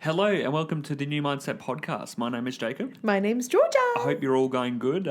Hello and welcome to the New Mindset Podcast. My name is Jacob. My name's Georgia. I hope you're all going good.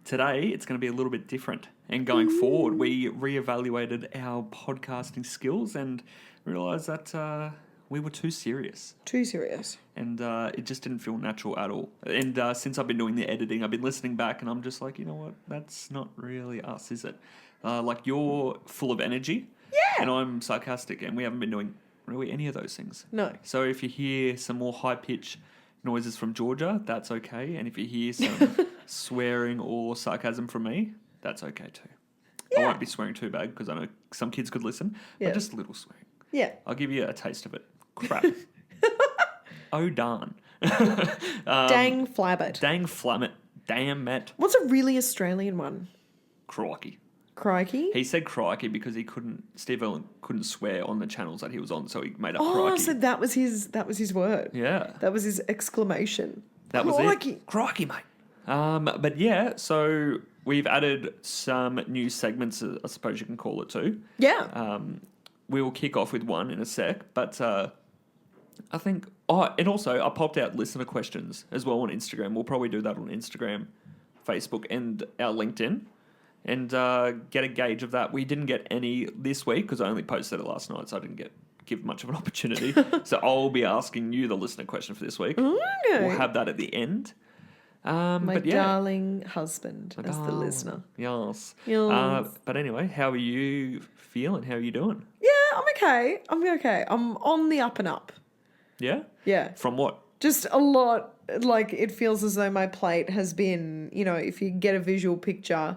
Today it's going to be a little bit different. And going forward, we reevaluated our podcasting skills and realised that we were too serious. Too serious. And it just didn't feel natural at all. And since I've been doing the editing, I've been listening back and I'm just like, you know what? That's not really us, is it? Like you're full of energy. Yeah. And I'm sarcastic and we haven't been doing really any of those things. No. So if you hear some more high-pitched noises from Georgia, that's okay. And if you hear some swearing or sarcasm from me, that's okay too. Yeah. I won't be swearing too bad because I know some kids could listen, Yeah. but just a little swearing. Yeah. I'll give you a taste of it. Crap. Oh, darn. Dang flabbit. Dang flammit. Damn it. What's a really Australian one? Crikey. Crikey? He said crikey because Steve Irwin couldn't swear on the channels that he was on, so he made up crikey. Oh, so that was his word. Yeah. That was his exclamation. That was Crikey. it. Crikey, mate. But yeah, so we've added some new segments, I suppose you can call it too. Yeah. We will kick off with one in a sec, but I think... Oh, and also I popped out listener questions as well on Instagram. We'll probably do that on Instagram, Facebook, and our LinkedIn. And get a gauge of that. We didn't get any this week because I only posted it last night, so I didn't give much of an opportunity. So I'll be asking you the listener question for this week. Okay. We'll have that at the end. My darling husband as the listener. Yes. Yes. But anyway, how are you feeling? How are you doing? Yeah, I'm okay. I'm on the up and up. Yeah? Yeah. From what? Just a lot. Like, it feels as though my plate has been, if you get a visual picture...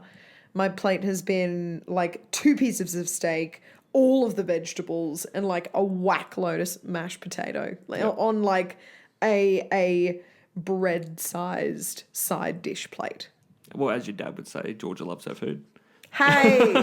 My plate has been like 2 pieces of steak, all of the vegetables, and like a whack load of mashed potato on like a bread-sized side dish plate. Well, as your dad would say, Georgia loves her food. Hey!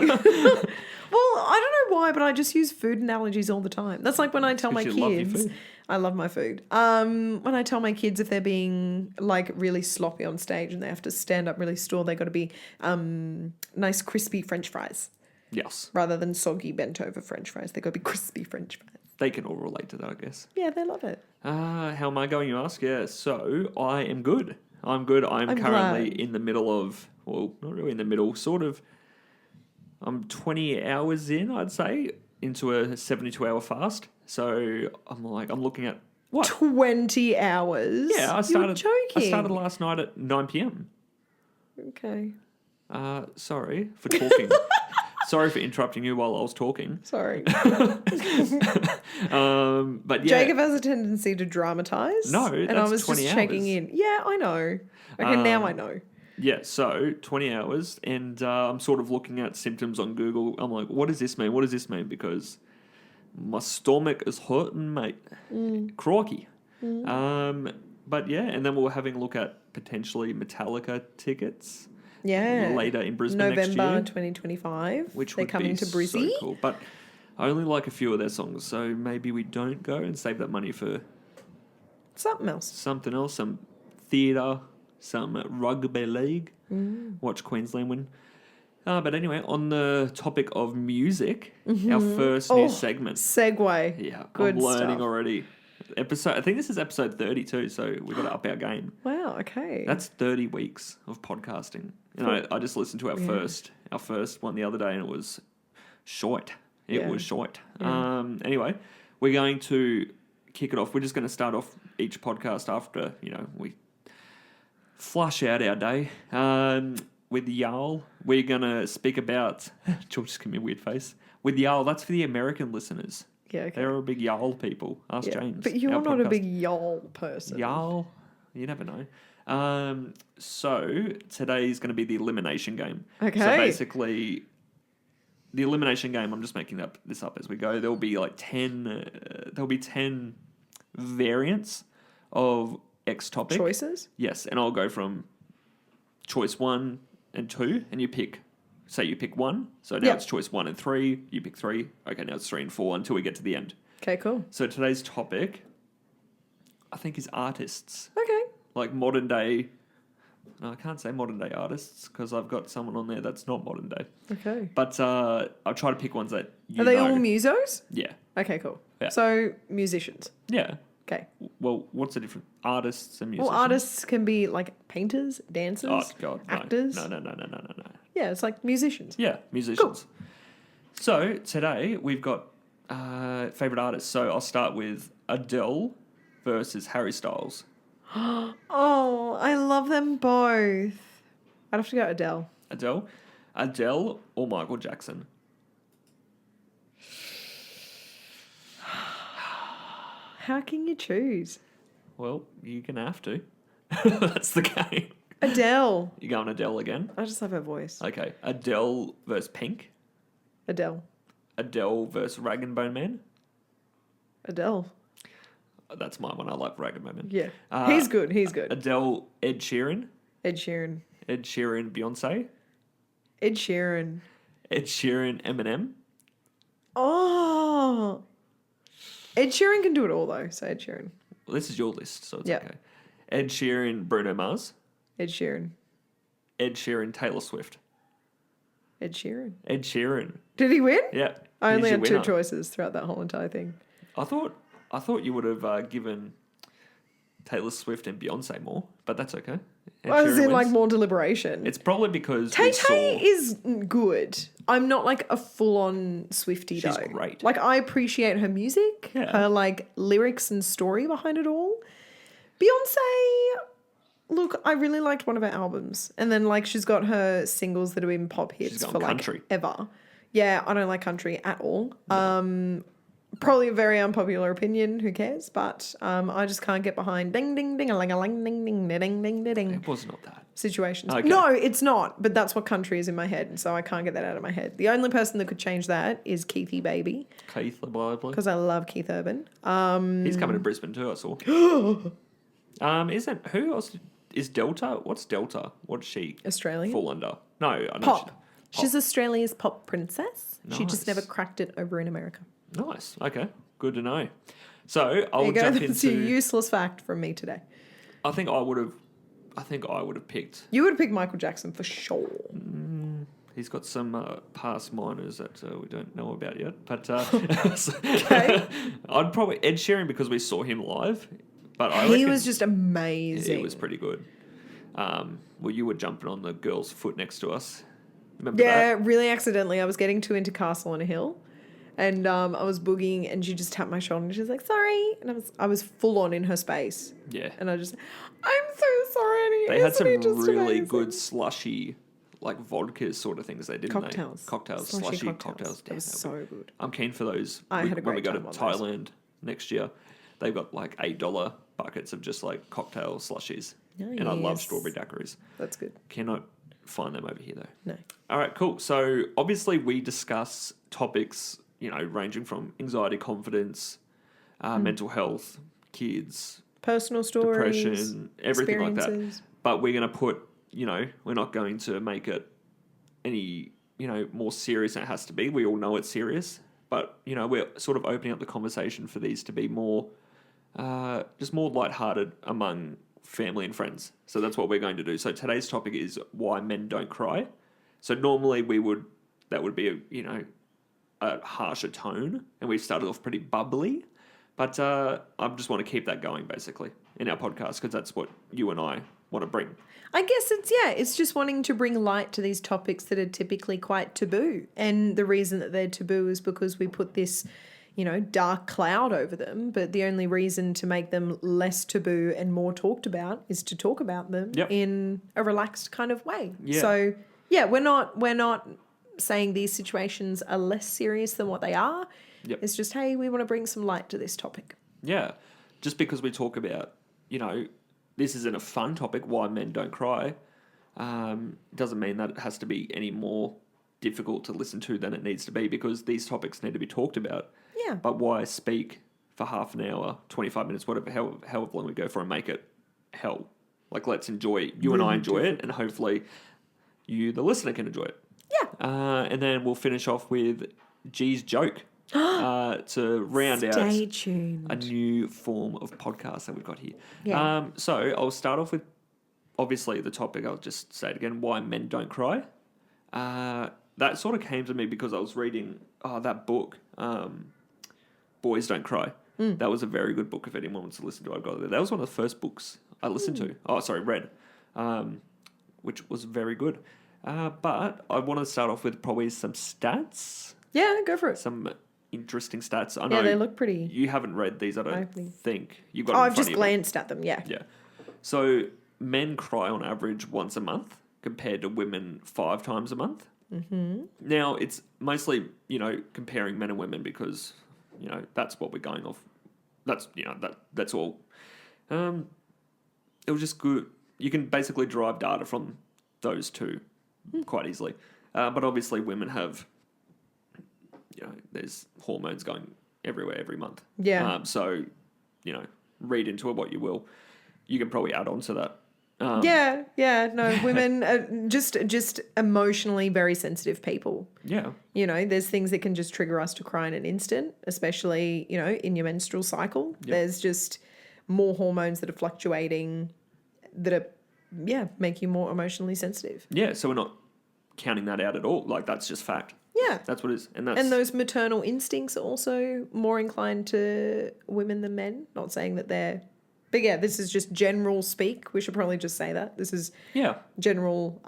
Well, I don't know why, but I just use food analogies all the time. That's like when I tell my Because you love your kids... food. I love my food. When I tell my kids if they're being like really sloppy on stage and they have to stand up really still, they got to be nice crispy French fries Yes. rather than soggy bent over French fries. They got to be crispy French fries. They can all relate to that, I guess. Yeah, they love it. How am I going, you ask? Yeah, so I am good. I'm good. I'm currently glad. in the middle of... Well, not really in the middle. Sort of... I'm 20 hours in, I'd say, into a 72-hour fast. So I'm looking at... What? 20 hours? Yeah, You're joking. I started last night at 9 p.m. Okay. Sorry for talking. Sorry for interrupting you while I was talking. Sorry. But yeah. Jacob has a tendency to dramatise. No, and that's I was 20 just hours. checking in. Yeah, I know. Okay, now I know. Yeah, so 20 hours, and I'm sort of looking at symptoms on Google. I'm like, what does this mean? What does this mean? Because my stomach is hurting, mate. Crikey. But yeah, and then we were having a look at potentially Metallica tickets. Yeah. Later in Brisbane November next year. 2025. Which they're would coming be to Brizzy. so cool. But I only like a few of their songs, so maybe we don't go and save that money for Something else. something else, some theatre, some rugby league. Watch Queensland win. But anyway, on the topic of music, our first new segment. Segue. Yeah, Good I'm learning stuff. already. I think this is episode 32, so we've got to up our game. Wow, okay. That's 30 weeks of podcasting. And I just listened to our first one the other day, and it was short. It was short. Yeah. Anyway, we're going to kick it off. We're just going to start off each podcast after, we flush out our day. With Yarl, we're going to speak about... George just gave me a weird face. With Yarl, that's for the American listeners. Yeah, okay. They're a big Yarl people. Ask Yeah. James. But you're our not a podcast. big y'all person. Yarl? You never know. So today's going to be the elimination game. Okay. So basically, the elimination game, I'm just making this up as we go. There'll be like 10 variants of X topic. Choices? Yes, and I'll go from choice 1 and 2, and you pick 1. So now it's choice 1 and 3. You pick 3. Okay, now it's 3 and 4 until we get to the end. Okay, cool. So today's topic, I think, is artists. Okay. Like modern day... No, I can't say modern day artists because I've got someone on there that's not modern day. Okay. But I'll try to pick ones that you Are they know. all musos? Yeah. Okay, cool. Yeah. So, musicians. Yeah. Okay. Well, what's the difference? Artists and musicians? Well, artists can be like painters, dancers, Oh, God. No. actors. No. Yeah, it's like musicians. Yeah, musicians. Cool. So today we've got favourite artists. So I'll start with Adele versus Harry Styles. Oh, I love them both. I'd have to go Adele. Adele or Michael Jackson? How can you choose? Well, you're going to have to. That's the game. Adele. You going Adele again? I just love her voice. Okay. Adele versus Pink? Adele. Adele versus Rag and Bone Man? Adele. That's my one. I like Rag and Bone Man. Yeah. He's good. Adele, Ed Sheeran? Ed Sheeran. Beyonce? Ed Sheeran. Eminem? Oh. Ed Sheeran can do it all though, so Ed Sheeran. Well, this is your list, so it's Yeah. okay. Ed Sheeran, Bruno Mars? Ed Sheeran. Taylor Swift? Ed Sheeran. Did he win? Yeah. I only He's had your two winner. choices throughout that whole entire thing. I thought you would have given Taylor Swift and Beyonce more, but that's okay. Ed I was Sheeran in like wins. more deliberation. It's probably because Tay we saw... is good. I'm not like a full-on Swiftie She's though. great. Like I appreciate her music, Yeah. her like lyrics and story behind it all. Beyonce, look, I really liked one of her albums, and then like she's got her singles that have been pop hits She's gone for country. like ever. Yeah, I don't like country at all. Probably a very unpopular opinion. Who cares? But I just can't get behind ding ding ding a ling a ling ding ding ding ding ding. It was not that. Situations. Okay. No, it's not. But that's what country is in my head, so I can't get that out of my head. The only person that could change that is Keithy Baby, Keith, the Bible. because I love Keith Urban. He's coming to Brisbane too, I saw. Isn't... Who else is Delta? What's Delta? What does she Australian? fall under? No, I know Pop. She's She's Australia's pop princess. She just Nice. never cracked it over in America. nice. Okay, good to know. So There I'll you go. jump That's a into... useless fact from me today. I think I would have picked... You would have picked Michael Jackson for sure. He's got some past minors that we don't know about yet. But Okay. I'd probably... Ed Sheeran, because we saw him live. But I He reckon was just amazing. He was pretty good. Well, you were jumping on the girl's foot next to us. Remember Yeah, that? really accidentally. I was getting too into Castle on a Hill, and I was boogieing, and she just tapped my shoulder, and she was like, "Sorry," and I was full on in her space, Yeah. and I just, I'm so sorry. And They had some isn't he just really amazing? good slushy, like vodka sort of things. They didn't cocktails, they? Cocktails, Slushy slushy cocktails. That was so good. I'm keen for those. I had a when we great go to time on those. Thailand next year. They've got like $8 buckets of just like cocktail slushies, and I love Nice. strawberry daiquiris. That's good. Cannot find them over here though. No. All right, cool. So obviously we discuss topics, ranging from anxiety, confidence, mental health, kids, Personal stories, depression, everything like that. experiences. But we're going to put, we're not going to make it any, more serious than it has to be. We all know it's serious, but, we're sort of opening up the conversation for these to be more, just more lighthearted among family and friends. So that's what we're going to do. So today's topic is why men don't cry. So normally that would be a harsher tone, and we've started off pretty bubbly, but I just want to keep that going basically in our podcast because that's what you and I want to bring. I guess it's just wanting to bring light to these topics that are typically quite taboo. And the reason that they're taboo is because we put this, dark cloud over them. But the only reason to make them less taboo and more talked about is to talk about them in a relaxed kind of way. Yeah. So yeah, we're not saying these situations are less serious than what they are. Yep. It's just, hey, we want to bring some light to this topic. Yeah, just because we talk about, this isn't a fun topic, why men don't cry, doesn't mean that it has to be any more difficult to listen to than it needs to be, because these topics need to be talked about. Yeah. But why speak for half an hour, 25 minutes, whatever, however long we go for, and make it hell? Like, let's enjoy it. You and I enjoy it, and hopefully you, the listener, can enjoy it. Yeah. And then we'll finish off with G's joke to round out Stay tuned. a new form of podcast that we've got here. Yeah. So I'll start off with, obviously, the topic. I'll just say it again, why men don't cry. That sort of came to me because I was reading that book, Boys Don't Cry, That was a very good book if anyone wants to listen to it. I've got it. That was one of the first books I listened to. Oh, sorry, read, which was very good. But I want to start off with probably some stats. Yeah, go for it. Some interesting stats. I know they look pretty. You haven't read these, I don't lively. think. You've got Oh, them in I've front just of you. glanced at them, yeah. Yeah. So men cry on average once a month compared to women 5 times a month. Mm-hmm. Now, it's mostly, comparing men and women because, that's what we're going off. That's, that's all. It was just good. You can basically derive data from those two quite easily. But obviously women have, there's hormones going everywhere every month. Yeah. So, read into it what you will. You can probably add on to that. No, women are just emotionally very sensitive people. Yeah. There's things that can just trigger us to cry in an instant, especially, in your menstrual cycle. Yep. There's just more hormones that are fluctuating that are, make you more emotionally sensitive. Yeah, so we're not counting that out at all. Like, that's just fact. Yeah. That's what it is. And those maternal instincts are also more inclined to women than men. Not saying that they're... But yeah, this is just general speak. We should probably just say that. This is general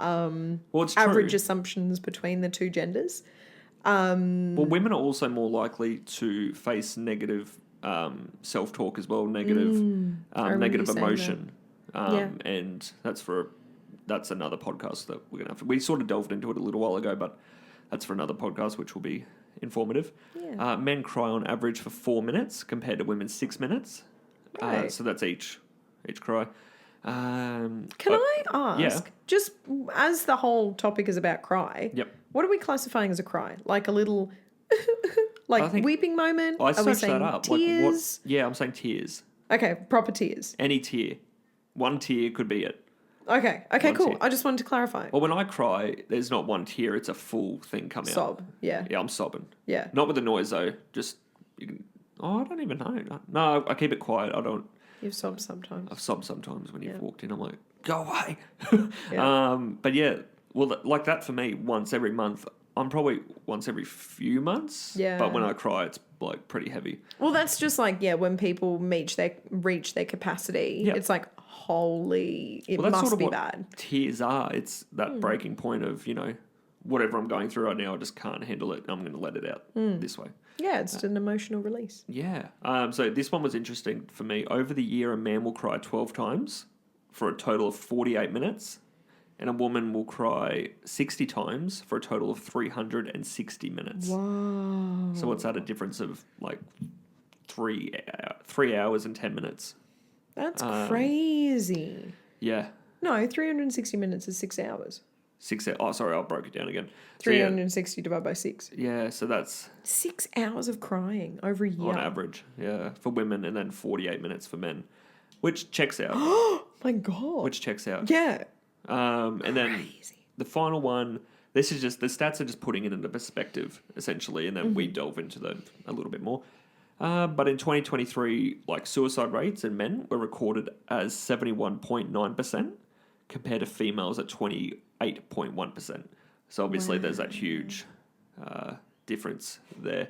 it's average true. assumptions between the two genders. Well, women are also more likely to face negative self-talk as well, negative emotion. And that's another podcast that we're going to have. We sort of delved into it a little while ago, but that's for another podcast, which will be informative. Yeah. Men cry on average for 4 minutes compared to women 6 minutes. Right. So that's each cry. Can I ask, just as the whole topic is about cry, what are we classifying as a cry? Like a little, weeping moment? I are we searched saying that up. tears? I'm saying tears. Okay, proper tears. Any tear. One tear could be it. Okay, cool. Tear. I just wanted to clarify. Well, when I cry, there's not one tear, it's a full thing coming out. Sob, yeah. Yeah, I'm sobbing. Yeah. Not with the noise, though. Just, you can... Oh, I don't even know. No, I keep it quiet. I don't... You've sobbed sometimes. I've sobbed sometimes when you've walked in. I'm like, go away. But yeah, well, like that for me, once every month. I'm probably once every few months. Yeah. But when I cry, it's like pretty heavy. Well, that's just like, when people reach their capacity, it's like, holy, it that's must sort of be what bad. Tears are. It's that breaking point of, whatever I'm going through right now, I just can't handle it. I'm going to let it out this way. Yeah, it's an emotional release. Yeah. So this one was interesting for me. Over the year, a man will cry 12 times for a total of 48 minutes, and a woman will cry 60 times for a total of 360 minutes. Wow. So what's that? A difference of like 3 hours and 10 minutes. That's crazy. Yeah. No, 360 minutes is 6 hours. 6 hours. Oh, sorry, I broke it down again. 360 divided by 6. Yeah, so that's... 6 hours of crying over a year. On average, yeah, for women, and then 48 minutes for men, which checks out. Oh, my God. Which checks out. Yeah. And then the final one, this is just... The stats are just putting it into perspective, essentially, and then we delve into them a little bit more. But in 2023, suicide rates in men were recorded as 71.9% compared to females at 28.1%. So obviously there's that huge difference there.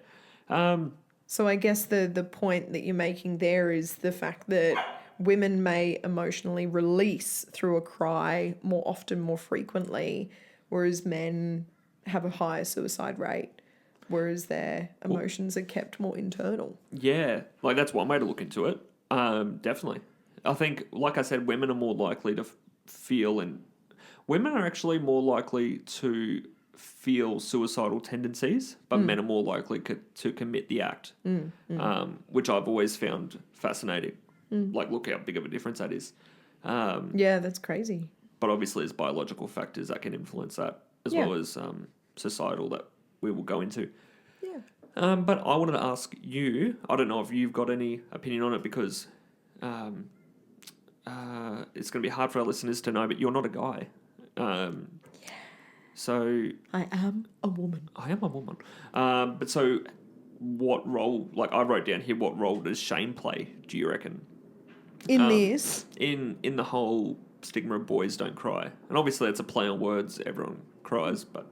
So I guess the point that you're making there is the fact that women may emotionally release through a cry more often, more frequently, whereas men have a higher suicide rate, whereas their emotions are kept more internal. Yeah, that's one way to look into it. Definitely. I think, like I said, women are more likely to feel, and women are actually more likely to feel suicidal tendencies, but men are more likely to commit the act, which I've always found fascinating. Look how big of a difference that is. Yeah, that's crazy. But obviously there's biological factors that can influence that, as well as societal that we will go into. Yeah. But I wanted to ask you, I don't know if you've got any opinion on it, because it's going to be hard for our listeners to know, but you're not a guy. So... I am a woman. I am a woman. But so what role, I wrote down here, what role does shame play, do you reckon? In this? In the whole stigma of boys don't cry. And obviously it's a play on words, everyone cries, but...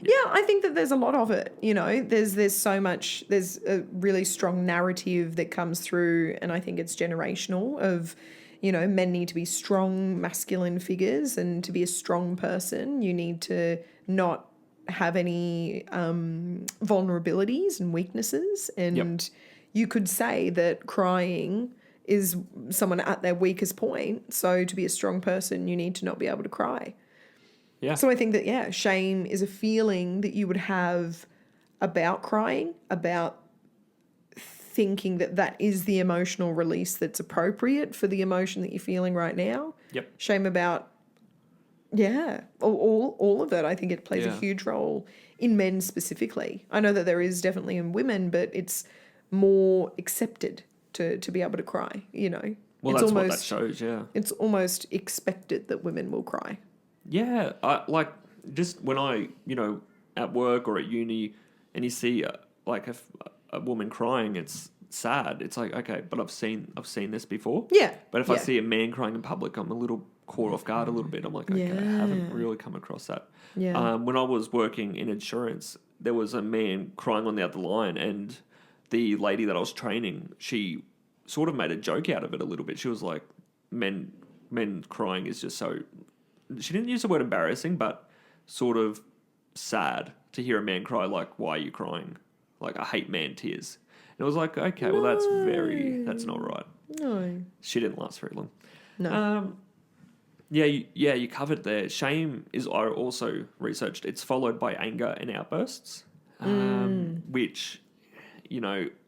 Yeah, I think that there's a lot of it. There's so much. There's a really strong narrative that comes through, and I think it's generational. Of, men need to be strong, masculine figures, and to be a strong person, you need to not have any vulnerabilities and weaknesses. And you could say that crying is someone at their weakest point. So to be a strong person, you need to not be able to cry. Yeah. So I think that, shame is a feeling that you would have about crying, about thinking that that is the emotional release that's appropriate for the emotion that you're feeling right now. Yep. Shame about, all of it. I think it plays a huge role in men specifically. I know that there is definitely in women, but it's more accepted to be able to cry, Well, it's that's what that shows, yeah. It's almost expected that women will cry. Yeah, just when I, at work or at uni, and you see a woman crying, it's sad. It's like, okay, but I've seen this before. Yeah. But if I see a man crying in public, I'm a little caught off guard a little bit. I'm like, okay, I haven't really come across that. Yeah. When I was working in insurance, there was a man crying on the other line, and the lady that I was training, she sort of made a joke out of it a little bit. She was like, men crying is just so... She didn't use the word embarrassing, but sort of sad to hear a man cry, like, why are you crying? Like, I hate man tears. And it was like, okay, well, that's not right. No. She didn't last very long. No. You covered there. Shame is also researched. It's followed by anger and outbursts, which,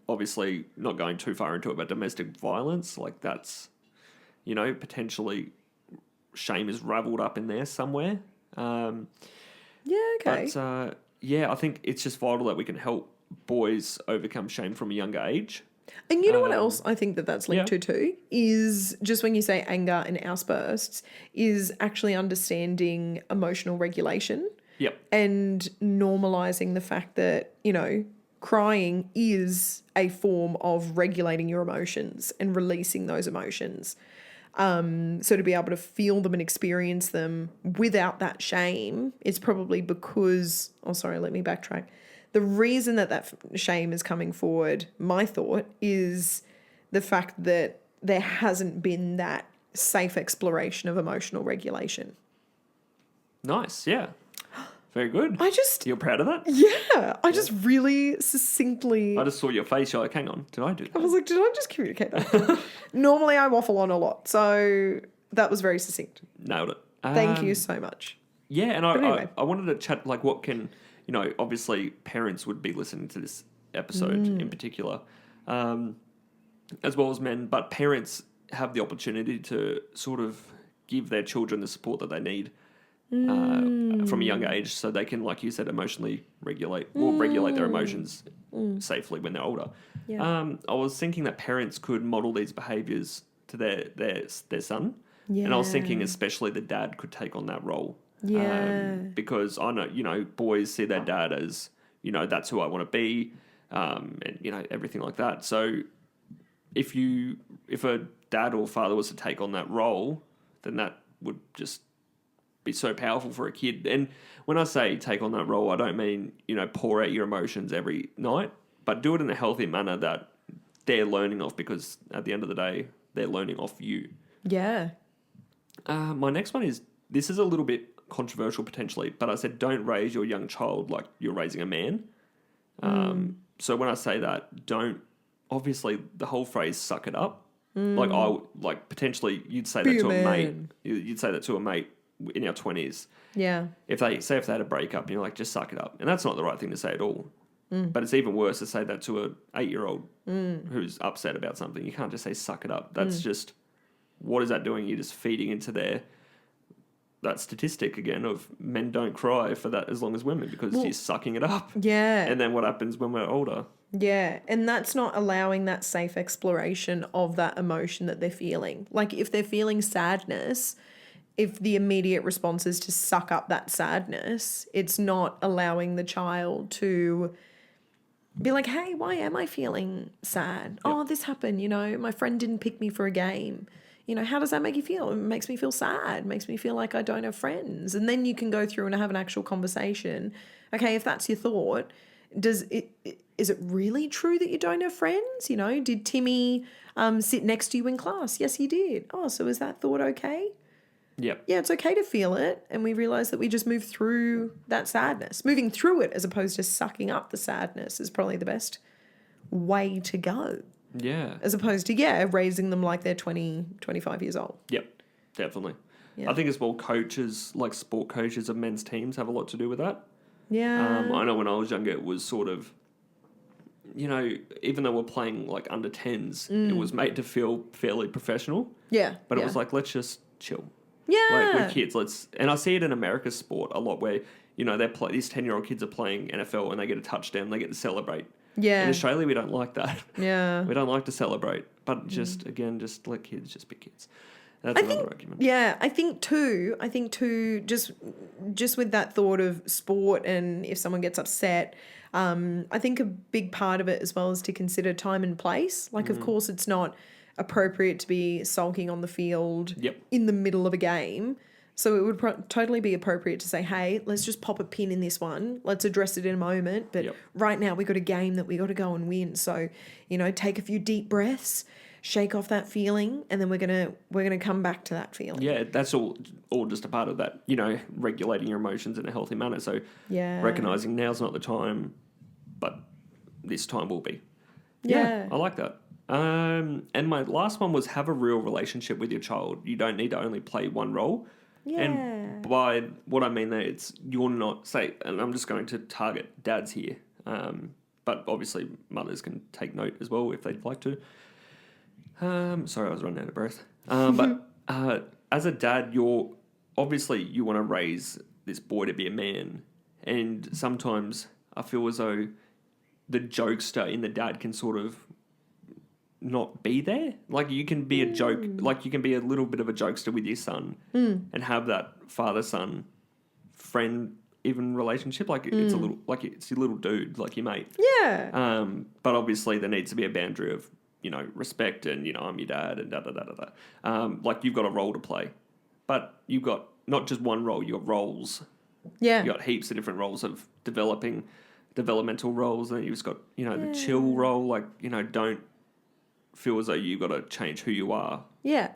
obviously not going too far into it, but domestic violence, like that's, potentially... shame is raveled up in there somewhere. Okay. But, I think it's just vital that we can help boys overcome shame from a younger age. And you know what else I think that's linked to too? Is just when you say anger and outbursts, is actually understanding emotional regulation. Yep. And normalizing the fact that, crying is a form of regulating your emotions and releasing those emotions. So to be able to feel them and experience them without that shame is probably because... Oh, sorry, let me backtrack. The reason that shame is coming forward, my thought, is the fact that there hasn't been that safe exploration of emotional regulation. Nice, yeah. Very good. You're proud of that? Yeah, I just really succinctly... I just saw your face. You're like, hang on, did I do that? I was like, did I just communicate that? Normally I waffle on a lot, so that was very succinct. Nailed it. Thank you so much. Yeah, and anyway. I wanted to chat, like, what can, obviously parents would be listening to this episode in particular, as well as men, but parents have the opportunity to sort of give their children the support that they need from a young age, so they can, like you said, emotionally regulate their emotions safely when they're older. Yeah. I was thinking that parents could model these behaviours to their son, Yeah. and I was thinking especially the dad could take on that role. Yeah. Because I know, boys see their dad as, that's who I want to be, and everything like that. So if a dad or father was to take on that role, then that would just be so powerful for a kid. And when I say take on that role, I don't mean, pour out your emotions every night, but do it in a healthy manner that they're learning off, because at the end of the day, they're learning off you. Yeah. My next one this is a little bit controversial potentially, but I said don't raise your young child like you're raising a man. So when I say that, obviously the whole phrase "suck it up." Potentially you'd say that to a mate. You'd say that to a mate in our 20s. Yeah. If they had a breakup and you're like, just suck it up. And that's not the right thing to say at all. But it's even worse to say that to an 8-year-old who's upset about something. You can't just say suck it up. That's just, what is that doing? You're just feeding into that statistic again of men don't cry for that as long as women, because you're sucking it up. Yeah. And then what happens when we're older? Yeah. And that's not allowing that safe exploration of that emotion that they're feeling. Like if they're feeling sadness, if the immediate response is to suck up that sadness, it's not allowing the child to be like, hey, why am I feeling sad? Yep. Oh, this happened, my friend didn't pick me for a game. how does that make you feel? It makes me feel sad. It makes me feel like I don't have friends. And then you can go through and have an actual conversation. Okay, if that's your thought, is it really true that you don't have friends? Did Timmy sit next to you in class? Yes, he did. Oh, so is that thought okay? Yep. Yeah, it's okay to feel it. And we realize that we just move through that sadness. Moving through it as opposed to sucking up the sadness is probably the best way to go. Yeah. As opposed to, raising them like they're 20, 25 years old. Yep, definitely. Yeah. I think as well, coaches, like sport coaches of men's teams, have a lot to do with that. Yeah. I know when I was younger, it was sort of, even though we're playing like under 10s, it was made to feel fairly professional. Yeah. But it was like, let's just chill. Yeah. Like, we're kids, and I see it in America's sport a lot where, these 10-year-old kids are playing NFL and they get a touchdown, they get to celebrate. Yeah. In Australia, we don't like that. Yeah. We don't like to celebrate. But just let kids just be kids. That's another argument. Yeah, I think too, just with that thought of sport and if someone gets upset, I think a big part of it as well is to consider time and place. Like, of course, it's not appropriate to be sulking on the field in the middle of a game. So it would totally be appropriate to say, hey, let's just pop a pin in this one. Let's address it in a moment. But right now we got a game that we got to go and win. So, take a few deep breaths, shake off that feeling, and then we're gonna come back to that feeling. Yeah, that's all just a part of that, regulating your emotions in a healthy manner. So recognizing now's not the time, but this time will be. Yeah, I like that. And my last one was have a real relationship with your child. You don't need to only play one role. Yeah. And by what I mean there, it's you're not, say, and I'm just going to target dads here, but obviously mothers can take note as well if they'd like to. Sorry, I was running out of breath. But as a dad, you want to raise this boy to be a man, and sometimes I feel as though the jokester in the dad can sort of not be there. Like, you can be a joke, like you can be a little bit of a jokester with your son and have that father-son friend even relationship. Like, it's a little, like it's your little dude, like your mate. Yeah. But obviously there needs to be a boundary of, respect and, I'm your dad and da-da-da-da-da. Like, you've got a role to play. But you've got not just one role, you've got roles. Yeah. You've got heaps of different roles of developmental roles. And then you've just got, the chill role. Like, don't feel as though you've got to change who you are. Yeah.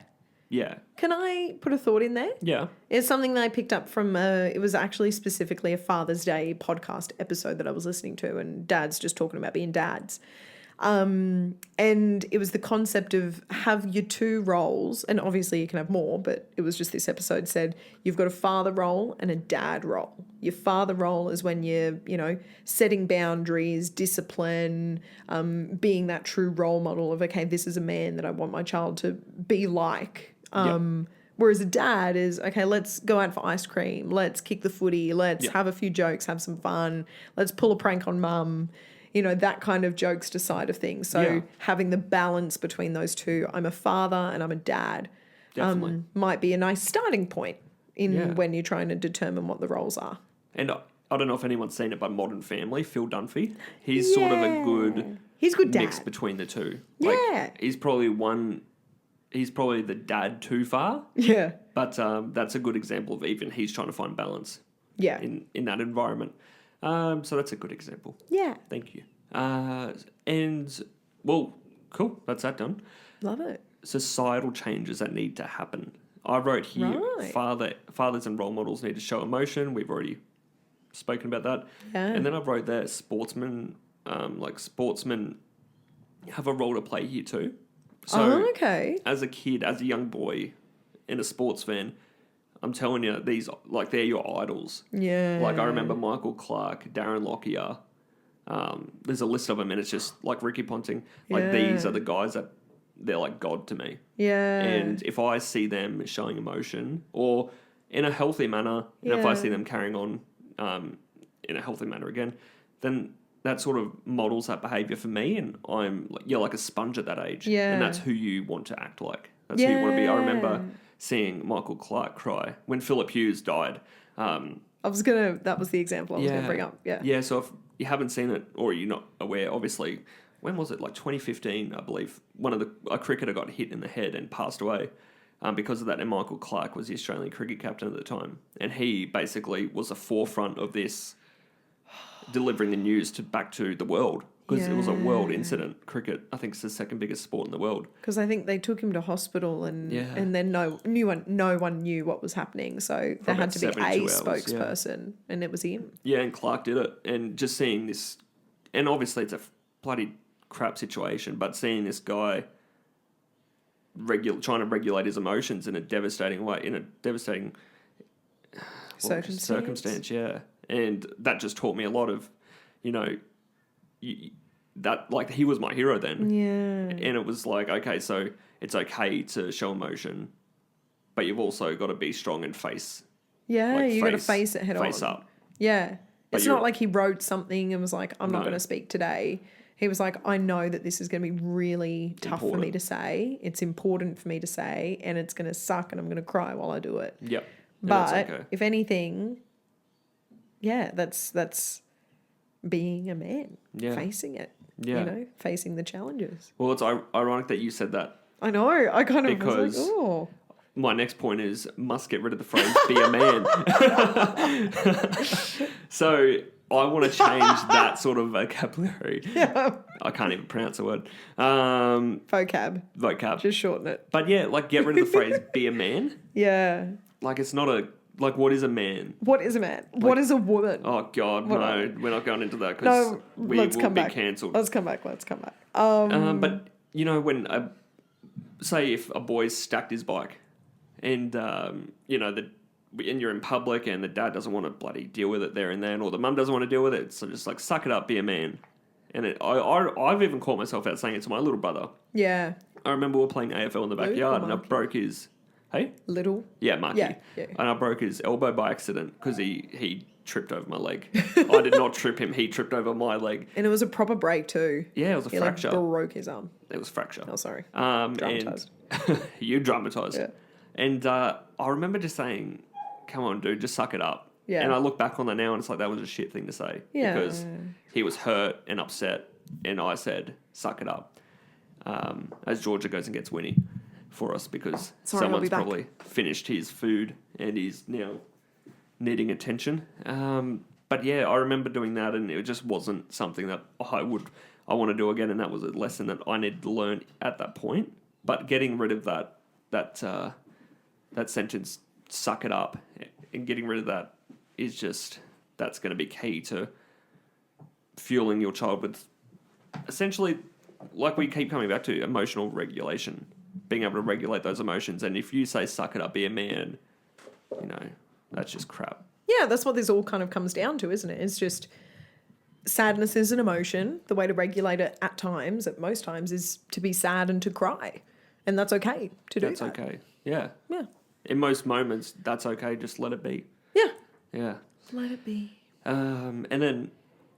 Yeah. Can I put a thought in there? Yeah. It's something that I picked up from, it was actually specifically a Father's Day podcast episode that I was listening to, and dads just talking about being dads. And it was the concept of have your two roles, and obviously you can have more, but it was just this episode said you've got a father role and a dad role. Your father role is when you're, setting boundaries, discipline, being that true role model of, okay, this is a man that I want my child to be like. Whereas a dad is, okay, let's go out for ice cream, let's kick the footy, let's have a few jokes, have some fun, let's pull a prank on mum. That kind of jokester side of things. So having the balance between those two, I'm a father and I'm a dad, might be a nice starting point in when you're trying to determine what the roles are. And I don't know if anyone's seen it, but Modern Family, Phil Dunphy, he's sort of a good mix dad. Between the two. Yeah. He's probably the dad too far. Yeah. But that's a good example of even he's trying to find balance. Yeah. In that environment. So that's a good example. Yeah. Thank you. Cool. That's that done. Love it. Societal changes that need to happen. I wrote here, fathers and role models need to show emotion. We've already spoken about that. Yeah. And then I wrote there, sportsmen have a role to play here too. So as a kid, as a young boy and a sports fan, I'm telling you, they're your idols. Yeah. Like, I remember Michael Clark, Darren Lockyer. There's a list of them, and it's just like Ricky Ponting. Like, these are the guys that they're like God to me. Yeah. And if I see them showing emotion or in a healthy manner, and if I see them carrying on in a healthy manner again, then that sort of models that behaviour for me. And you're like a sponge at that age. Yeah. And that's who you want to act like. That's who you want to be. I remember seeing Michael Clark cry when Philip Hughes died. that was the example I was going to bring up. Yeah. Yeah, so if you haven't seen it or you're not aware, obviously, when was it? Like 2015, I believe. A cricketer got hit in the head and passed away. because of that. And Michael Clark was the Australian cricket captain at the time. And he basically was the forefront of this, delivering the news back to the world. Because it was a world incident. Cricket, I think, is the second biggest sport in the world. Because I think they took him to hospital and then no one knew what was happening. So there had to be a spokesperson, and it was him. Yeah, and Clark did it. And just seeing this, and obviously it's a bloody crap situation, but seeing this guy trying to regulate his emotions in a devastating way, in a devastating circumstance, yeah. And that just taught me a lot of, that, like, he was my hero then. Yeah. And it was like, okay, so it's okay to show emotion, but you've also got to be strong and face. Yeah, you got to face it head on. Face up. Yeah. It's not like he wrote something and was like, I'm not going to speak today. He was like, I know that this is going to be really tough for me to say. It's important for me to say, and it's going to suck, and I'm going to cry while I do it. Yep. But if anything, that's being a man, facing it. Yeah. Facing the challenges. Well, it's ironic that you said that. I know. I kind of was like, oh. My next point is must get rid of the phrase "be a man." So I want to change that sort of vocabulary. Yeah. I can't even pronounce the word. Vocab. Just shorten it. But yeah, like get rid of the phrase "be a man." Yeah. Like it's not like what is a man? What is a man? Like, what is a woman? Oh God, no, we're not going into that because we will be cancelled. Let's come back. But when say if a boy's stacked his bike, and and you're in public and the dad doesn't want to bloody deal with it there and then, or the mum doesn't want to deal with it, so just like suck it up, be a man. And I've even caught myself out saying it to my little brother. Yeah. I remember we were playing AFL in the backyard and I broke his. Hey? Little? Yeah, Marky. Yeah. And I broke his elbow by accident because he tripped over my leg. I did not trip him. He tripped over my leg. And it was a proper break too. Yeah, it was a fracture. He broke his arm. It was fracture. Oh, sorry. Dramatised. You dramatised. Yeah. And I remember just saying, come on, dude, just suck it up. Yeah. And I look back on that now and it's like that was a shit thing to say. Yeah. Because he was hurt and upset and I said, suck it up. As Georgia goes and gets Winnie for us because someone's probably finished his food and he's now needing attention. But yeah, I remember doing that and it just wasn't something that I want to do again, and that was a lesson that I needed to learn at that point. But getting rid of that sentence, suck it up, and getting rid of that is that's going to be key to fueling your child with essentially, like we keep coming back to, emotional regulation. Being able to regulate those emotions. And if you say, suck it up, be a man, that's just crap. Yeah, that's what this all kind of comes down to, isn't it? It's just sadness is an emotion. The way to regulate it at most times, is to be sad and to cry. And that's okay to do that. That's okay. Yeah. Yeah. In most moments, that's okay. Just let it be. Yeah. Yeah. Let it be. And then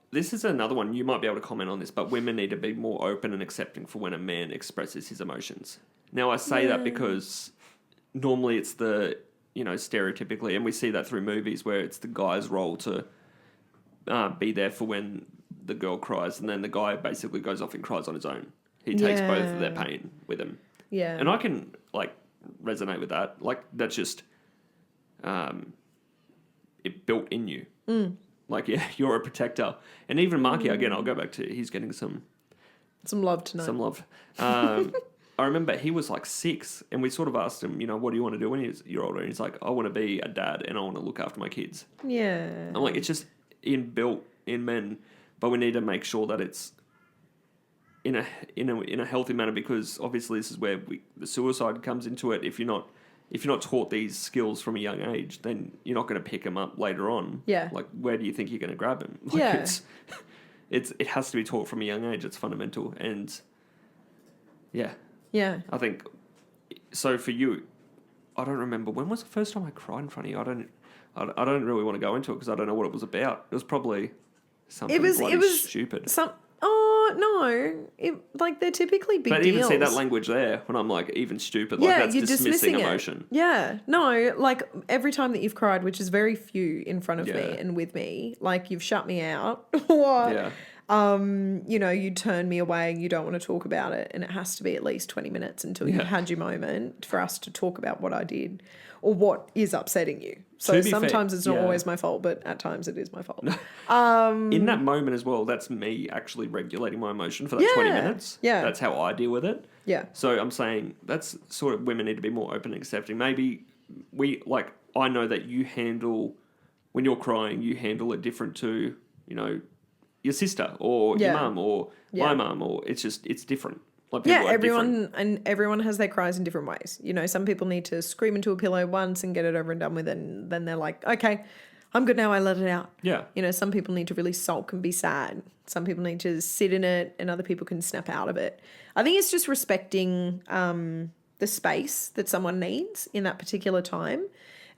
this is another one. You might be able to comment on this, but women need to be more open and accepting for when a man expresses his emotions. Now, I say that because normally it's stereotypically, and we see that through movies where it's the guy's role to be there for when the girl cries, and then the guy basically goes off and cries on his own. He takes both of their pain with him. Yeah. And I can, resonate with that. Like, that's just it built in you. Mm. Like, yeah, you're a protector. And even Marky, again, I'll go back to, he's getting some love tonight. Some love. I remember he was 6 and we sort of asked him, what do you want to do when you're older? And he's like, I want to be a dad and I want to look after my kids. Yeah. I'm like, it's just inbuilt in men, but we need to make sure that it's in a healthy manner, because obviously this is where the suicide comes into it. If you're not taught these skills from a young age, then you're not going to pick them up later on. Yeah. Like, where do you think you're going to grab them? It has to be taught from a young age. It's fundamental. And yeah. Yeah. I think, so for you, I don't remember, when was the first time I cried in front of you? I don't really want to go into it because I don't know what it was about. It was probably something stupid. They're typically big deals. But even see that language there when I'm even stupid, that's you're dismissing emotion. Yeah. No, every time that you've cried, which is very few in front of me and with me, you've shut me out. Or, You turn me away and you don't want to talk about it, and it has to be at least 20 minutes until you've had your moment for us to talk about what I did or what is upsetting you. So sometimes it's not always my fault, but at times it is my fault. In that moment as well, that's me actually regulating my emotion for that 20 minutes. Yeah. That's how I deal with it. Yeah. So I'm saying that's sort of women need to be more open and accepting. Maybe I know that you handle, when you're crying, you handle it different to, your sister or your mum or my mum, or it's different. Like everyone has their cries in different ways. Some people need to scream into a pillow once and get it over and done with, and then they're like, okay, I'm good now, I let it out. Yeah. Some people need to really sulk and be sad. Some people need to sit in it, and other people can snap out of it. I think it's just respecting the space that someone needs in that particular time.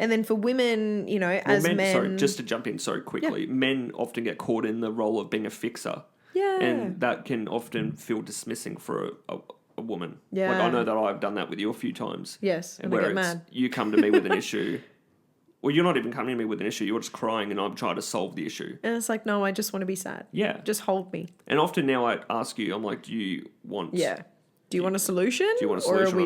And then for women, as men... Sorry, just to jump in so quickly, men often get caught in the role of being a fixer. Yeah. And that can often feel dismissing for a woman. Yeah. Like, I know that I've done that with you a few times. Yes, and I get mad. You come to me with an issue. Well, you're not even coming to me with an issue. You're just crying and I'm trying to solve the issue. And it's like, no, I just want to be sad. Yeah. Just hold me. And often now I ask you, I'm like, do you want... Yeah. Do you want a solution? Do you want a solution or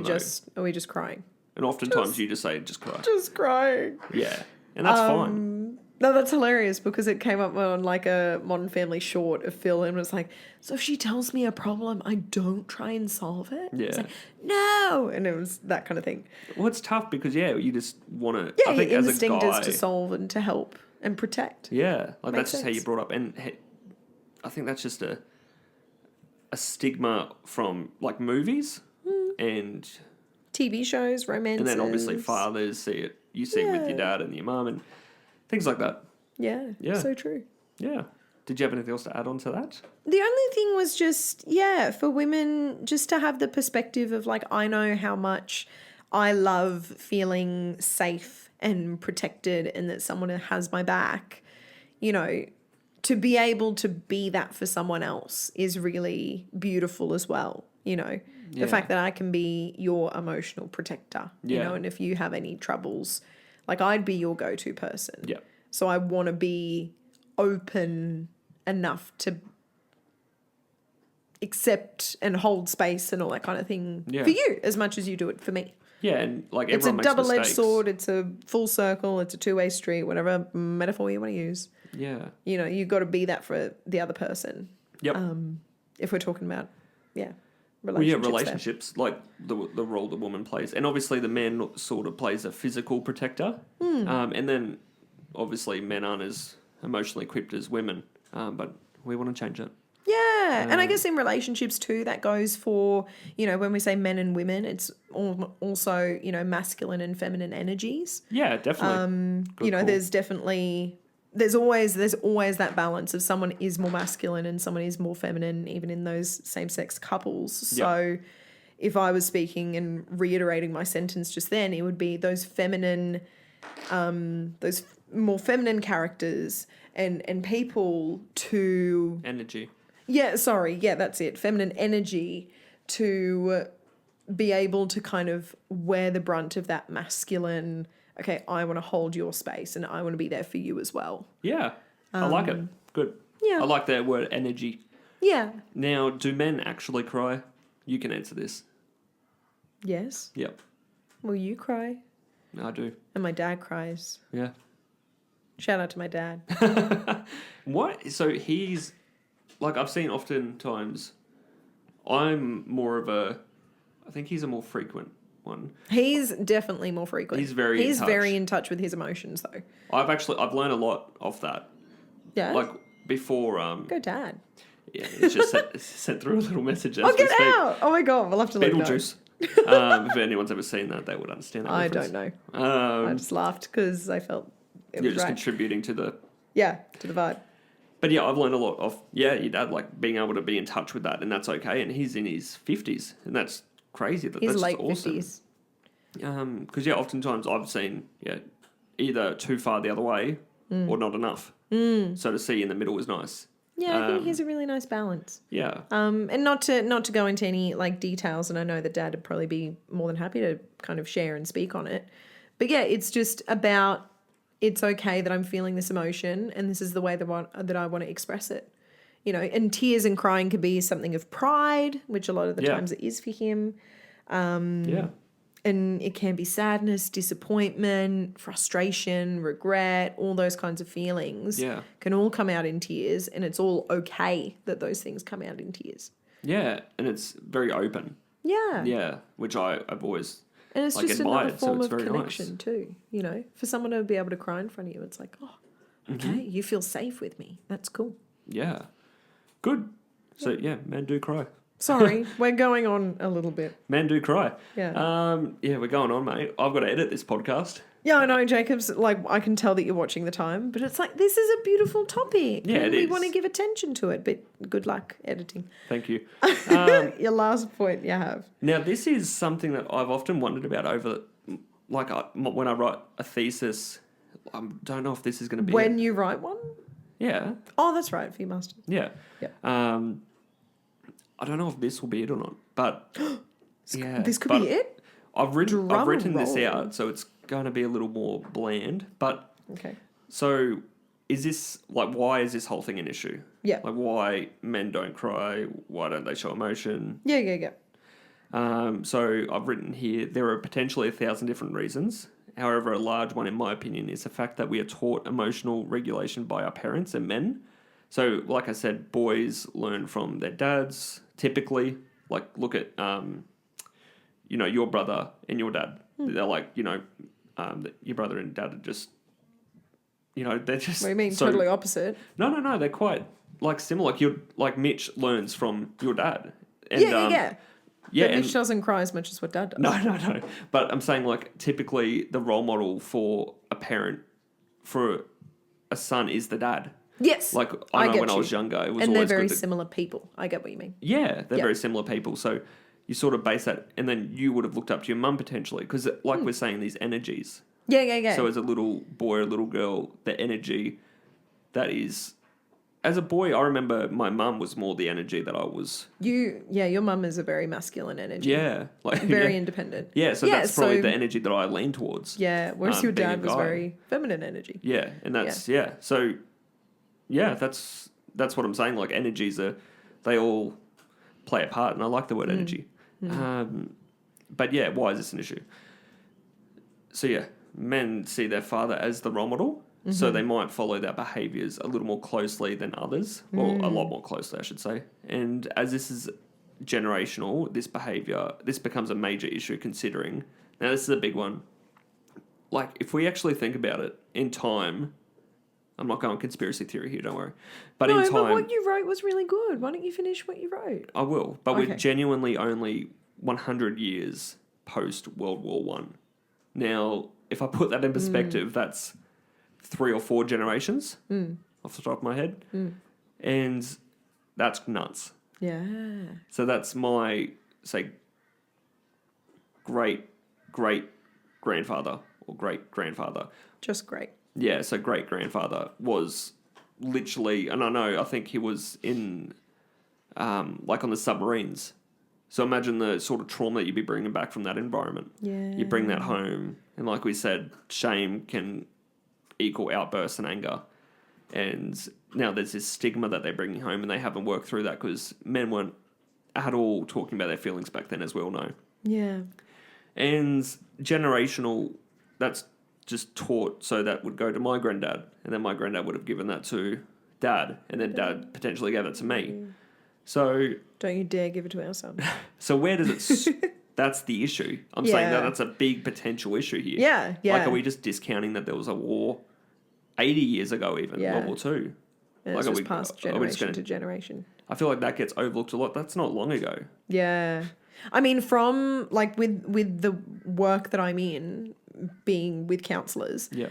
are we just crying? And oftentimes you just say, just cry. Just crying. Yeah. And that's fine. No, that's hilarious because it came up on like a Modern Family short of Phil, and was like, so if she tells me a problem, I don't try and solve it? Yeah. It's like, no! And it was that kind of thing. Well, it's tough because, you just want to... Yeah, I think your as a instinct guy, is to solve and to help and protect. Yeah. Like, Makes that's just how sense. you brought up. And I think that's just a stigma from, like, movies and... TV shows, romances. And then obviously fathers see it. You see it with your dad and your mum and things like that. Yeah. So true. Yeah. Did you have anything else to add on to that? The only thing was just, for women, just to have the perspective of like, I know how much I love feeling safe and protected and that someone has my back. To be able to be that for someone else is really beautiful as well, The fact that I can be your emotional protector, and if you have any troubles, like I'd be your go-to person. Yeah. So I want to be open enough to accept and hold space and all that kind of thing for you as much as you do it for me. Yeah, and like it's a everyone makes double-edged mistakes. sword. It's a full circle. It's a two-way street. Whatever metaphor you want to use. Yeah. You've got to be that for the other person. Yep. If we're talking about relationships, like the role the woman plays, and obviously the man sort of plays a physical protector, and then obviously men aren't as emotionally equipped as women, but we want to change it. Yeah, and I guess in relationships too, that goes for, when we say men and women, it's also, masculine and feminine energies. Yeah, definitely. Cool. There's always that balance of someone is more masculine and someone is more feminine, even in those same-sex couples. So if I was speaking and reiterating my sentence just then, it would be those those more feminine characters and people to... Energy. Yeah, sorry. Yeah, that's it. Feminine energy to be able to kind of wear the brunt of that masculine, okay, I want to hold your space and I want to be there for you as well. Yeah. I like it. Good. Yeah. I like that word, energy. Yeah. Now, do men actually cry? You can answer this. Yes. Yep. Will you cry? I do. And my dad cries. Yeah. Shout out to my dad. What? So he's... Like, I've seen oftentimes... I'm more of a... I think he's a more frequent one. He's definitely more frequent. He's very in touch with his emotions, though. I've learned a lot off that. Yeah. Like, before... Go dad. Yeah, it's just sent through a little message as Oh, we get speak. out! Oh, my God. We'll have to let you know. Beetlejuice. If anyone's ever seen that, they would understand that I reference. don't know. I just laughed because I felt it You're was just right. contributing to the... Yeah, to the vibe. But yeah, I've learned a lot of, your dad, like, being able to be in touch with that, and that's okay. And he's in his 50s, and that's crazy. He's That's late awesome. 50s. Because, oftentimes I've seen, either too far the other way or not enough. So to see in the middle is nice. Yeah, I think he's a really nice balance. Yeah. And not to go into any like details, and I know that Dad would probably be more than happy to kind of share and speak on it. But yeah, it's just about it's okay that I'm feeling this emotion, and this is the way that I want to express it. you know, and tears and crying could be something of pride, which a lot of the Yeah. times it is for him. Yeah. And it can be sadness, disappointment, frustration, regret, all those kinds of feelings Yeah. can all come out in tears, and it's all okay that those things come out in tears. Yeah. And it's very open. Yeah. Yeah. Which I've always And it's like just another admired, so form it's of very connection nice. too, you know, for someone to be able to cry in front of you. It's like, oh, okay, you feel safe with me. That's cool. Yeah. Good. So yeah, men do cry. Sorry, we're going on a little bit. Men do cry. Yeah. Yeah, we're going on, mate. I've got to edit this podcast. Yeah, I know, Jacob's like, I can tell that you're watching the time, but it's like, this is a beautiful topic. Yeah, and it we is. want to give attention to it, but good luck editing. Thank you. Your last point you have. Now, this is something that I've often wondered about when I write a thesis. I don't know if this is going to be When you write one? Yeah. Oh, that's right, for your master. Yeah. Yeah. I don't know if this will be it or not, but yeah, This could but be it? I've written this roll. out, so it's going to be a little more bland. But Okay. so, is this like why is this whole thing an issue? Yeah. Like why men don't cry? Why don't they show emotion? Yeah. So I've written here there are potentially 1,000 different reasons. However, a large one, in my opinion, is the fact that we are taught emotional regulation by our parents and men. So, like I said, boys learn from their dads, typically. Like, look at, your brother and your dad. They're like, your brother and dad are just, they're just... What do you mean, so, totally opposite? No, they're quite, like, similar. Like Mitch learns from your dad. And, Yeah. Yeah, But Mitch doesn't cry as much as what Dad does. No. But I'm saying, like, typically the role model for a parent, for a son, is the dad. Yes. Like, I know get when I you. was younger, it was And they're always very good to... similar people. I get what you mean. Yeah, they're Yeah. very similar people. So you sort of base that, and then you would have looked up to your mum potentially, because, like we're saying, these energies. Yeah. So as a little boy or little girl, the energy that is... As a boy, I remember my mum was more the energy that I was... Your mum is a very masculine energy. Yeah. Like, Very yeah. independent. Yeah, so that's probably the energy that I lean towards. Yeah, whereas your being a dad was guy. very feminine energy. Yeah, and that's... Yeah. So, yeah, that's what I'm saying. Like, energies they all play a part, and I like the word energy. But, yeah, why is this an issue? So, yeah, men see their father as the role model, so they might follow their behaviours a little more closely than others, or a lot more closely, I should say. And as this is generational, this becomes a major issue considering... Now, this is a big one. Like, if we actually think about it, in time... I'm not going conspiracy theory here, don't worry. But in time... but what you wrote was really good. Why don't you finish what you wrote? I will. But Okay. we're genuinely only 100 years post-World War One. Now, if I put that in perspective, that's 3 or 4 generations off the top of my head. And that's nuts. Yeah. So that's my, say, great-great-grandfather or great-grandfather. Just great. Yeah, so great-grandfather was literally... And I think he was in, like on the submarines. So imagine the sort of trauma that you'd be bringing back from that environment. Yeah. You bring that home, and like we said, shame can equal outbursts and anger. And now there's this stigma that they're bringing home, and they haven't worked through that because men weren't at all talking about their feelings back then, as we all know. Yeah. And generational, that's just taught, so that would go to my granddad, and then my granddad would have given that to dad, and then dad potentially gave it to me. So... Don't you dare give it to our son. So where does it... That's the issue. I'm saying that that's a big potential issue here. Yeah. Like, are we just discounting that there was a war 80 years ago even, Yeah. World War Two? And Like, it's are just we- passed are we generation just gonna- to generation. I feel like that gets overlooked a lot. That's not long ago. Yeah. I mean, from, like, with the work that I'm in, being with counsellors, Yeah.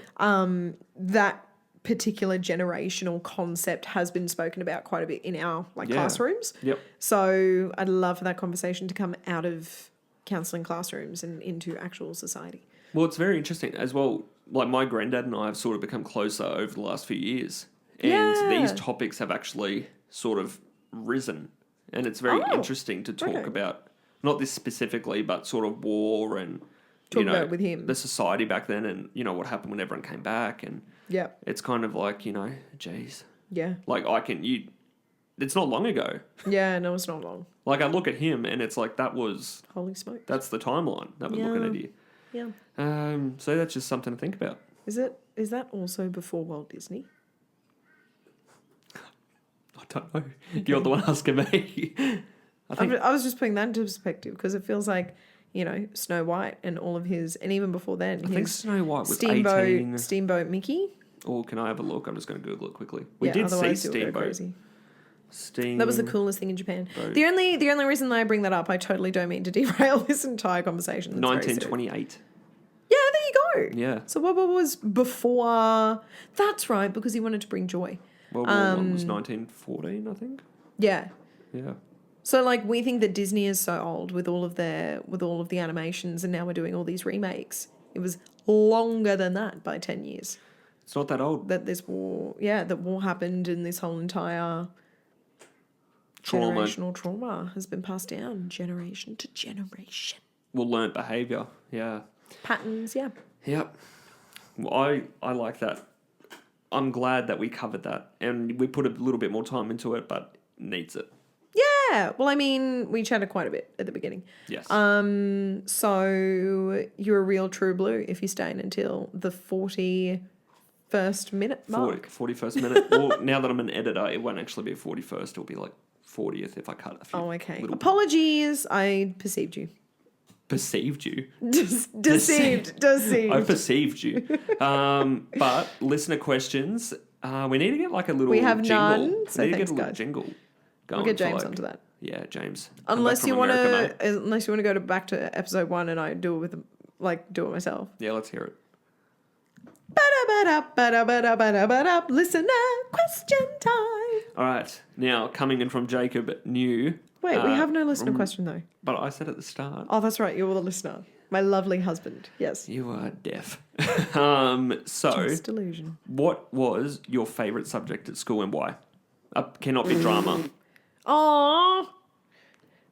that particular generational concept has been spoken about quite a bit in our classrooms. Yep. So I'd love for that conversation to come out of counselling classrooms and into actual society. Well, it's very interesting as well. Like, my granddad and I have sort of become closer over the last few years. And these topics have actually sort of risen. And it's very interesting to talk about, not this specifically, but sort of war and, Talk about it with him. the society back then and, what happened when everyone came back. And Yeah. it's kind of like, geez. Yeah. Like, it's not long ago. Yeah, no, it's not long. Like, I look at him and it's like, Holy smoke. that's the timeline that we're looking at here. Yeah. So that's just something to think about. Is that also before Walt Disney? I don't know. You're the one asking me. I was just putting that into perspective because it feels like, Snow White and all of his, and even before then, I think Snow White was 18. Steamboat Mickey. Or can I have a look? I'm just going to Google it quickly. We did see otherwise you'll go Steamboat. crazy. Steam. That was the coolest thing in Japan. Boat. The only reason that I bring that up, I totally don't mean to derail this entire conversation. That's 1928. Yeah, there you go. Yeah. So what was before? That's right, because he wanted to bring joy. World War One was 1914, I think. Yeah. Yeah. So like we think that Disney is so old with all of the animations, and now we're doing all these remakes. It was longer than that by 10 years. It's not that old. That war happened, and this whole entire generational trauma has been passed down generation to generation. Well, learnt behaviour. Yeah. Patterns, yeah. Yep. Well, I like that. I'm glad that we covered that, and we put a little bit more time into it, but needs it. Yeah. Well, I mean, we chatted quite a bit at the beginning. Yes. So you're a real true blue if you're staying until the 41st minute mark. 41st minute. Well, now that I'm an editor, it won't actually be a 41st. It'll be like 40th if I cut a few. Oh, okay. Little... Apologies. I perceived you. Perceived you? Deceived. I perceived you. But listener questions, we need to get like a little We have jingle. none, so we need to thanks, get a little guys. jingle going. We'll get James for, onto that. Yeah, James. Unless you want to go back to episode 1 and I do it do it myself. Yeah, let's hear it. Listener question time. All right. Now, coming in from Jacob New. Wait, we have no listener question though. But I said at the start. Oh, that's right. You're the listener. My lovely husband. Yes. You are deaf. So, Just delusion. what was your favourite subject at school and why? Cannot be drama. Aww.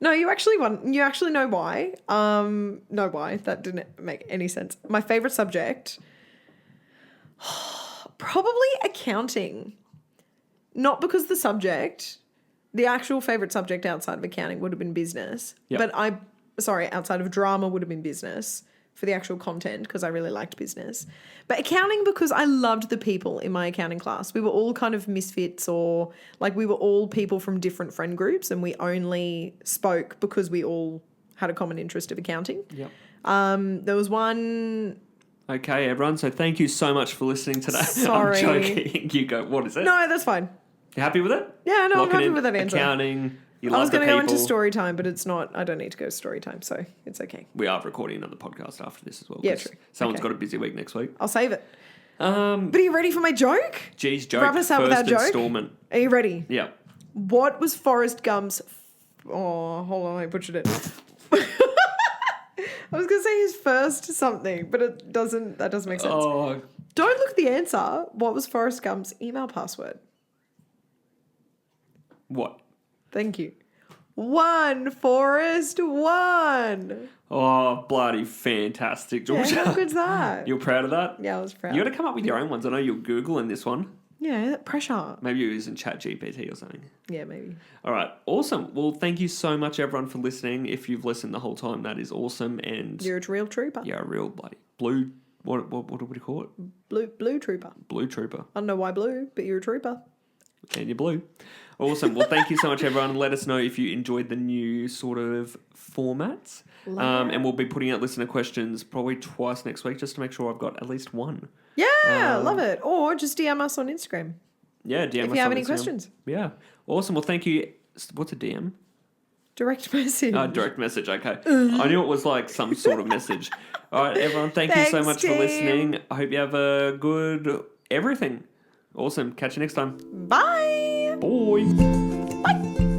No, you actually know why. Know why. That didn't make any sense. My favourite subject, probably accounting. Not because the subject, the actual favourite subject outside of accounting would have been business. Yep. But outside of drama would have been business for the actual content because I really liked business. But accounting because I loved the people in my accounting class. We were all kind of misfits or like we were all people from different friend groups and we only spoke because we all had a common interest of accounting. Yep. There was one... Okay, everyone. So thank you so much for listening today. Sorry. I'm joking. You go, what is it? No, that's fine. You happy with it? Yeah, no, Locking I'm happy in with that answer. Accounting. You I love was the going people. to go into story time, but it's not. I don't need to go to story time, so it's okay. We are recording another podcast after this as well. Yeah, 'cause true. Someone's Okay. got a busy week next week. I'll save it. But are you ready for my joke? Geez, joke. Wrap us up with our First joke. installment. Are you ready? Yeah. What was Forrest Gump's... Oh, hold on, I butchered it. I was going to say his first something, but it doesn't. That doesn't make sense. Oh, Don't look at the answer. What was Forrest Gump's email password? what? Thank you. 1, Forrest, 1. Oh, bloody fantastic, Yeah, Georgia. how good's that? You're proud of that? Yeah, I was proud. You got to come up with your own ones. I know you're Googling this one. Yeah, pressure. Maybe you're using ChatGPT or something. Yeah, maybe. All right, awesome. Well, thank you so much, everyone, for listening. If you've listened the whole time, that is awesome. And You're a real trooper. yeah, a real bloody blue. What do we call it? Blue trooper. Blue trooper. I don't know why blue, but you're a trooper. And you're blue. Awesome. Well, thank you so much, everyone. Let us know if you enjoyed the new sort of formats. And we'll be putting out listener questions probably twice next week just to make sure I've got at least one. Yeah, love it. Or just DM us on Instagram Yeah, DM if us you have on any Instagram. questions. Yeah. Awesome. Well, thank you. What's a DM? Direct message. Direct message, okay. I knew it was like some sort of message. All right, everyone, thank you so Thanks, much team. for listening. I hope you have a good everything. Awesome. Catch you next time. Bye. Bye. Bye.